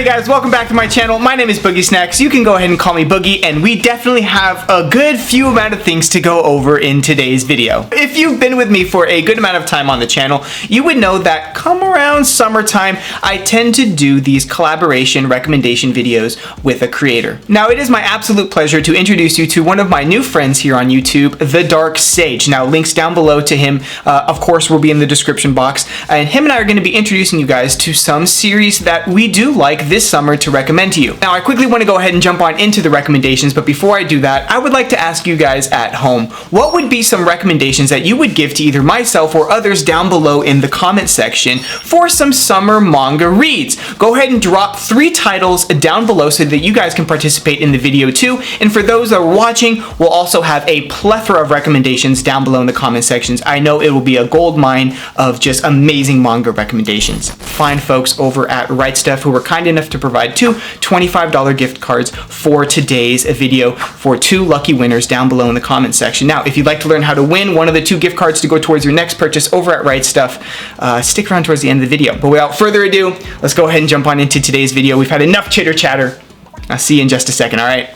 Alrighty guys, welcome back to my channel. My name is BoogieSnacks. You can go ahead and call me Boogie, and we definitely have a good few amount of things to go over in today's video. If you've been with me for a good amount of time on the channel, you would know that come around summertime, I tend to do these collaboration recommendation videos with a creator. Now, it is my absolute pleasure to introduce you to one of my new friends here on YouTube, TheDarkSage. Now, links down below to him, of course, will be in the description box, and him and I are going to be introducing you guys to some series that we do like this summer to recommend to you. Now, I quickly want to go ahead and jump on into the recommendations, but before I do that, I would like to ask you guys at home, what would be some recommendations that you would give to either myself or others down below in the comment section for some summer manga reads? Go ahead and drop 3 titles down below so that you guys can participate in the video too, and for those that are watching, we'll also have a plethora of recommendations down below in the comment sections. I know it will be a gold mine of just amazing manga recommendations. Find folks over at RIGHTSTUF who were kind enough to provide 2 $25 gift cards for today's video for 2 lucky winners down below in the comment section. Now, if you'd like to learn how to win one of the 2 gift cards to go towards your next purchase over at RIGHTSTUF, stick around towards the end of the video. But without further ado, let's go ahead and jump on into today's video. We've had enough chitter chatter. I'll see you in just a second, all right?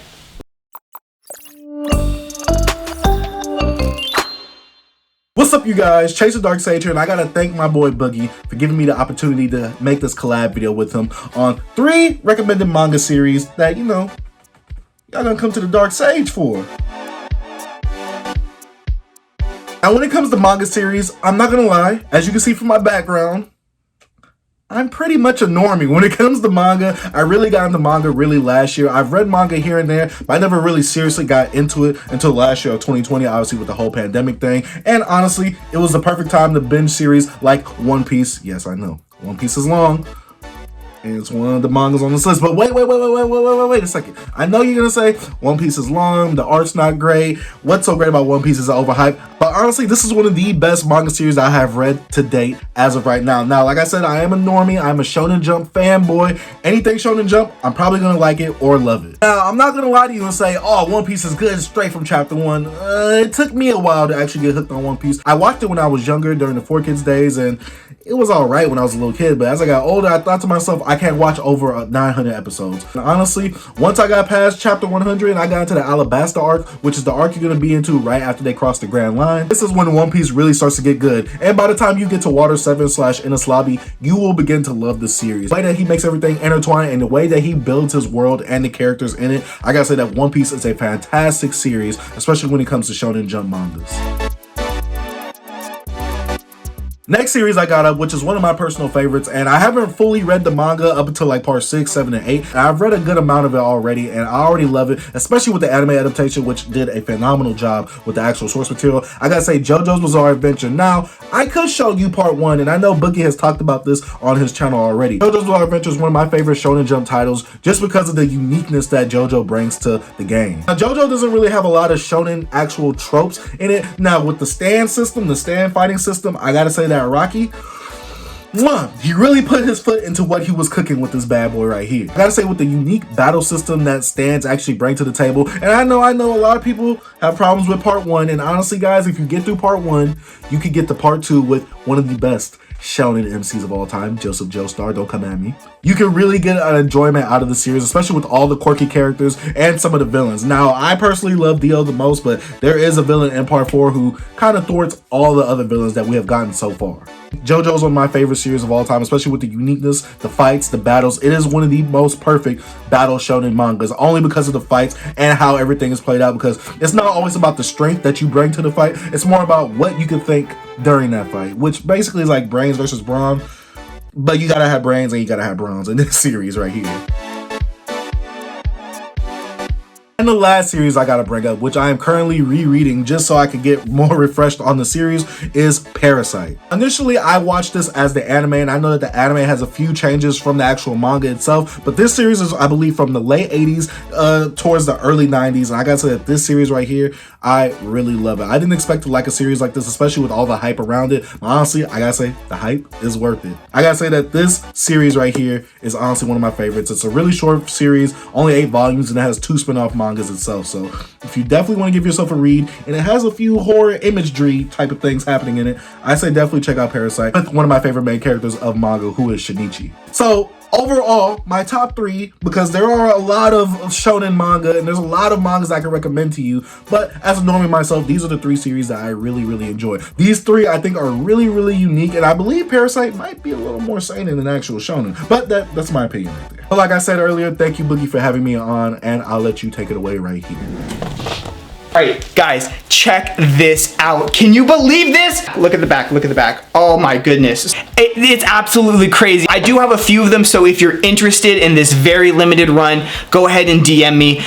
What's up, you guys? Chase TheDarkSage here, and I gotta thank my boy Boogie for giving me the opportunity to make this collab video with him on 3 recommended manga series that, you know, y'all gonna come to the TheDarkSage for. Now, when it comes to manga series, I'm not gonna lie, as you can see from my background, I'm pretty much a normie. When it comes to manga, I really got into manga really last year. I've read manga here and there, but I never really seriously got into it until last year of 2020, obviously with the whole pandemic thing. And honestly, it was the perfect time to binge series like One Piece. Yes, I know, One Piece is long, and it's one of the mangas on this list. But wait a second. I know you're gonna say One Piece is long, the art's not great. What's so great about One Piece is overhyped. But honestly, this is one of the best manga series I have read to date as of right now. Now, like I said, I am a normie. I'm a Shonen Jump fanboy. Anything Shonen Jump, I'm probably gonna like it or love it. Now, I'm not gonna lie to you and say, oh, One Piece is good straight from chapter 1. It took me a while to actually get hooked on One Piece. I watched it when I was younger during the 4Kids days, and it was all right when I was a little kid. But as I got older, I thought to myself, I can't watch over 900 episodes. And honestly, once I got past chapter 100 and I got into the Alabasta arc, which is the arc you're gonna be into right after they cross the Grand Line, this is when One Piece really starts to get good. And by the time you get to Water 7/Enies Lobby, you will begin to love the series. The way that he makes everything intertwined and the way that he builds his world and the characters in it, I gotta say that One Piece is a fantastic series, especially when it comes to Shonen Jump mangas. Next series I got up, which is one of my personal favorites, and I haven't fully read the manga up until like part 6, 7, and 8. And I've read a good amount of it already, and I already love it, especially with the anime adaptation, which did a phenomenal job with the actual source material. I gotta say, JoJo's Bizarre Adventure. Now, I could show you part 1, and I know Boogie has talked about this on his channel already. JoJo's Bizarre Adventure is one of my favorite Shonen Jump titles, just because of the uniqueness that JoJo brings to the game. Now, JoJo doesn't really have a lot of Shonen actual tropes in it. Now, with the stand system, the stand fighting system, I gotta say that Rocky, he really put his foot into what he was cooking with this bad boy right here. I gotta say, with the unique battle system that stands actually bring to the table, and I know a lot of people have problems with part 1, and honestly guys, if you get through part 1, you could get to part 2 with one of the best Shonen MCs of all time, Joseph Joestar, don't come at me. You can really get an enjoyment out of the series, especially with all the quirky characters and some of the villains. Now, I personally love Dio the most, but there is a villain in part 4 who kind of thwarts all the other villains that we have gotten so far. JoJo is one of my favorite series of all time, especially with the uniqueness, the fights, the battles. It is one of the most perfect battle shonen mangas, only because of the fights and how everything is played out, because it's not always about the strength that you bring to the fight. It's more about what you can think during that fight, which basically is like brains versus brawn, but you gotta have brains and you gotta have bronze in this series right here. And the last series I gotta bring up, which I am currently rereading just so I could get more refreshed on the series, is Parasite. Initially, I watched this as the anime, and I know that the anime has a few changes from the actual manga itself, but this series is, I believe, from the late 80s towards the early 90s, and I gotta say that this series right here, I really love it. I didn't expect to like a series like this, especially with all the hype around it. But honestly, I gotta say, the hype is worth it. I gotta say that this series right here is honestly one of my favorites. It's a really short series, only 8 volumes, and it has 2 spin-off mangas itself. So if you definitely want to give yourself a read, and it has a few horror imagery type of things happening in it, I say definitely check out Parasite with one of my favorite main characters of manga, who is Shinichi. So overall, my top 3, because there are a lot of shonen manga and there's a lot of mangas I can recommend to you, but as a normie myself, these are the 3 series that I really enjoy. These 3 I think are really unique, and I believe Parasite might be a little more seinen than actual shonen, but that's my opinion right there. But like I said earlier, thank you, Boogie, for having me on, and I'll let you take it away right here. All right, guys, check this out. Can you believe this? Look at the back, look at the back. Oh my goodness. It's absolutely crazy. I do have a few of them, so if you're interested in this very limited run, go ahead and DM me.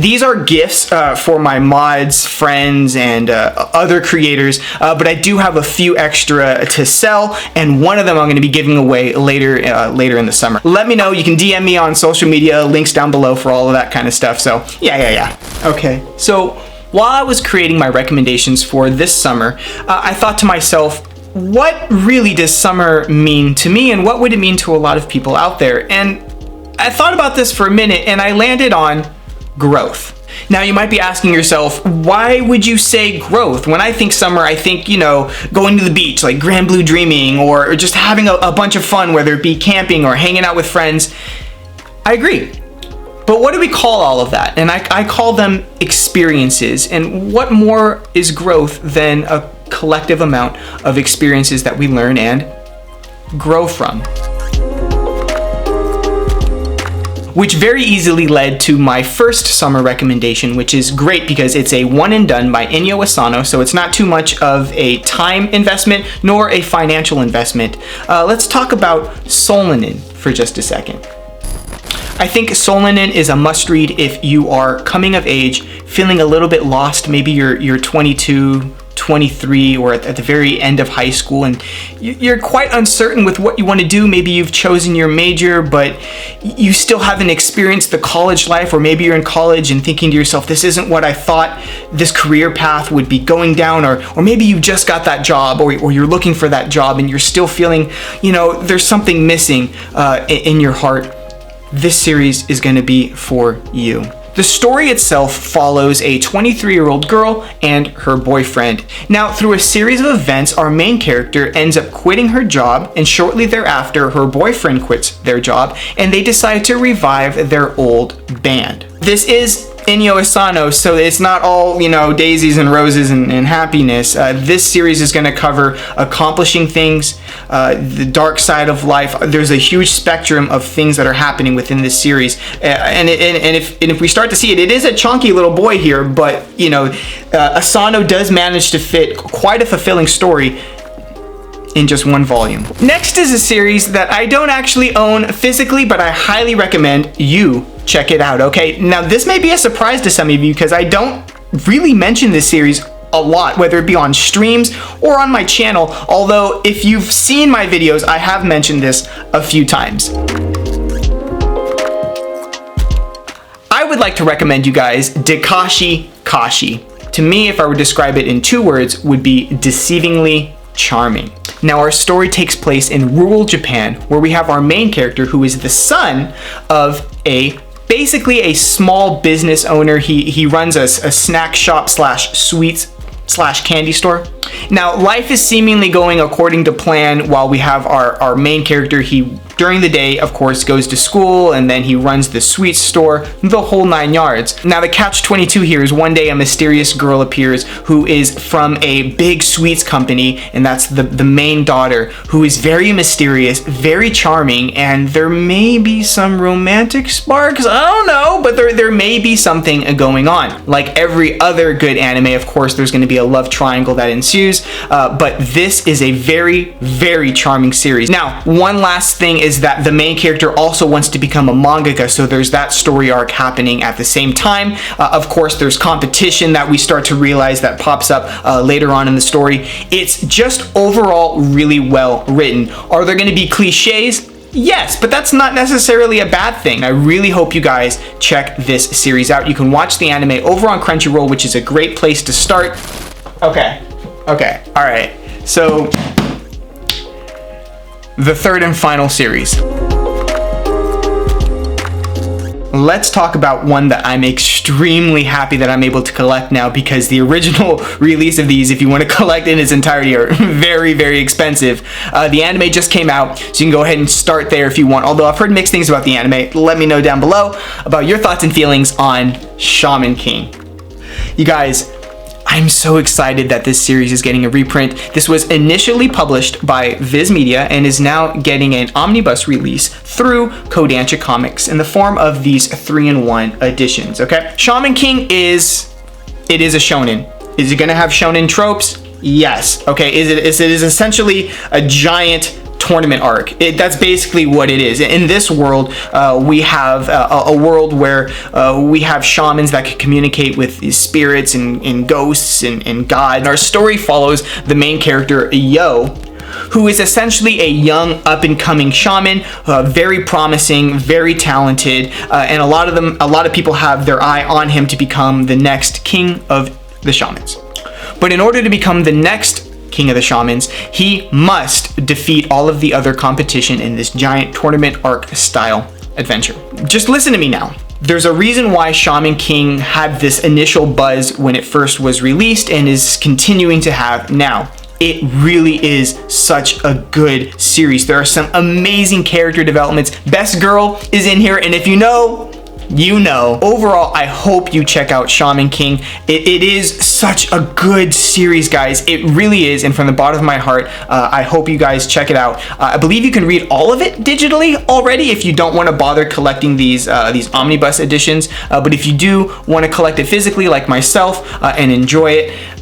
These are gifts for my mods, friends, and other creators, but I do have a few extra to sell, and one of them I'm gonna be giving away later in the summer. Let me know, you can DM me on social media, links down below for all of that kind of stuff, so yeah. Okay, so while I was creating my recommendations for this summer, I thought to myself, what really does summer mean to me, and what would it mean to a lot of people out there? And I thought about this for a minute, and I landed on growth. Now you might be asking yourself, why would you say growth? When I think summer, I think, you know, going to the beach, like Grand Blue Dreaming, or just having a bunch of fun, whether it be camping or hanging out with friends. I agree. But what do we call all of that? And I call them experiences. And what more is growth than a collective amount of experiences that we learn and grow from? Which very easily led to my first summer recommendation, which is great because it's a one and done by Inyo Asano, so it's not too much of a time investment nor a financial investment. Let's talk about Solanin for just a second. I think Solanin is a must-read if you are coming of age, feeling a little bit lost. Maybe you're 22, 23, or at the very end of high school, and you're quite uncertain with what you want to do. Maybe you've chosen your major, but you still haven't experienced the college life, or maybe you're in college and thinking to yourself, this isn't what I thought this career path would be going down, or maybe you just got that job, or you're looking for that job and you're still feeling, you know, there's something missing in your heart. This series is going to be for you. The story itself follows a 23-year-old girl and her boyfriend. Now, through a series of events, our main character ends up quitting her job, and shortly thereafter, her boyfriend quits their job, and they decide to revive their old band. This is Inyo Asano, so it's not all, you know, daisies and roses and happiness. This series is going to cover accomplishing things, the dark side of life. There's a huge spectrum of things that are happening within this series, and if we start to see it, it is a chunky little boy here, but you know, Asano does manage to fit quite a fulfilling story in just one volume. Next is a series that I don't actually own physically, but I highly recommend you check it out, okay? Now, this may be a surprise to some of you because I don't really mention this series a lot, whether it be on streams or on my channel, although if you've seen my videos, I have mentioned this a few times. I would like to recommend you guys Dekashi Kashi. To me, if I were to describe it in 2 words, would be deceivingly charming. Now, our story takes place in rural Japan, where we have our main character who is the son of basically a small business owner. He runs a snack shop slash sweets slash candy store. Now, life is seemingly going according to plan while we have our main character. He, during the day, of course, goes to school, and then he runs the sweets store, the whole 9 yards. Now, the catch-22 here is one day a mysterious girl appears who is from a big sweets company, and that's the main daughter, who is very mysterious, very charming, and there may be some romantic sparks, I don't know, but there may be something going on. Like every other good anime, of course, there's going to be a love triangle that ensues, but this is a very charming series. Now, one last thing is that the main character also wants to become a mangaka, so there's that story arc happening at the same time. Of course, there's competition that we start to realize that pops up later on in the story. It's just overall really well written. Are there going to be cliches? Yes, but that's not necessarily a bad thing. I really hope you guys check this series out. You can watch the anime over on Crunchyroll, which is a great place to start. Okay, all right. So, the third and final series. let's talk about one that I'm extremely happy that I'm able to collect now, because the original release of these, if you want to collect in its entirety, are very, very expensive. The anime just came out, so you can go ahead and start there if you want. Although I've heard mixed things about the anime. Let me know down below about your thoughts and feelings on Shaman King. You guys, I'm so excited that this series is getting a reprint. This was initially published by Viz Media and is now getting an omnibus release through Kodansha Comics in the form of these 3-in-1 editions, okay? Shaman King is a shonen. Is it gonna have shonen tropes? Yes, okay? It is essentially a giant tournament arc. That's basically what it is. In this world, we have a world where we have shamans that can communicate with these spirits and ghosts and God. And our story follows the main character, Yo, who is essentially a young up-and-coming shaman, very promising, very talented, and a lot of people have their eye on him to become the next king of the shamans. But in order to become the next king of the shamans, he must defeat all of the other competition in this giant tournament arc style adventure. Just listen to me now. There's a reason why Shaman King had this initial buzz when it first was released and is continuing to have now. It really is such a good series. There are some amazing character developments. Best Girl is in here, and if you know, you know. Overall, I hope you check out Shaman King. It is such a good series, guys. It really is, and from the bottom of my heart, I hope you guys check it out. I believe you can read all of it digitally already if you don't want to bother collecting these omnibus editions, but if you do want to collect it physically like myself and enjoy it,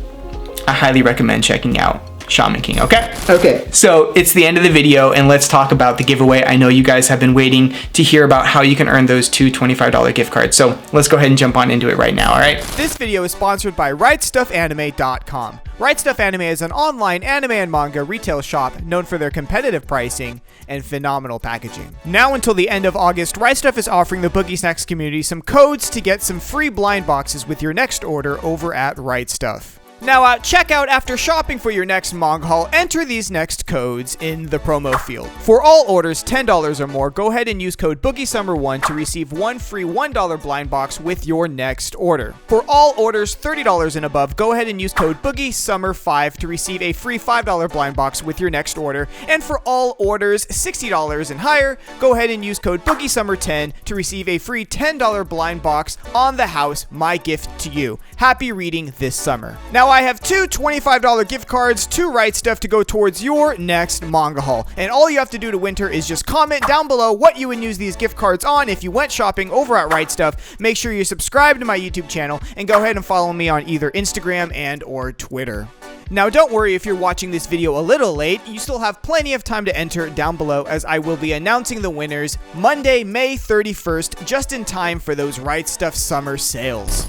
I highly recommend checking out Shaman King, okay? Okay, so it's the end of the video, and let's talk about the giveaway. I know you guys have been waiting to hear about how you can earn those 2 $25 gift cards, so let's go ahead and jump on into it right now, all right? This video is sponsored by RightStuffAnime.com. RightStuff Anime is an online anime and manga retail shop known for their competitive pricing and phenomenal packaging. Now until the end of August, RightStuff is offering the BoogieSnacks community some codes to get some free blind boxes with your next order over at RightStuff. Now, check out after shopping for your next manga haul, enter these next codes in the promo field. For all orders $10 or more, go ahead and use code BoogieSummer1 to receive one free $1 blind box with your next order. For all orders $30 and above, go ahead and use code BoogieSummer5 to receive a free $5 blind box with your next order. And for all orders $60 and higher, go ahead and use code BoogieSummer10 to receive a free $10 blind box on the house, my gift to you. Happy reading this summer. Now, I have 2 $25 gift cards to RightStuff to go towards your next manga haul. And all you have to do to winter is just comment down below what you would use these gift cards on if you went shopping over at RightStuff. Make sure you subscribe to my YouTube channel and go ahead and follow me on either Instagram and or Twitter. Now, don't worry if you're watching this video a little late, you still have plenty of time to enter down below, as I will be announcing the winners Monday, May 31st, just in time for those RightStuff summer sales.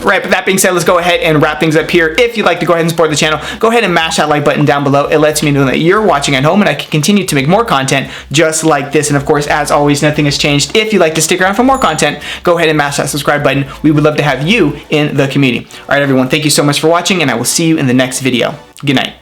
Right, but that being said, let's go ahead and wrap things up here. If you'd like to go ahead and support the channel, go ahead and mash that like button down below. It lets me know that you're watching at home and I can continue to make more content just like this. And of course, as always, nothing has changed. If you'd like to stick around for more content, go ahead and mash that subscribe button. We would love to have you in the community. All right, everyone, thank you so much for watching, and I will see you in the next video. Good night.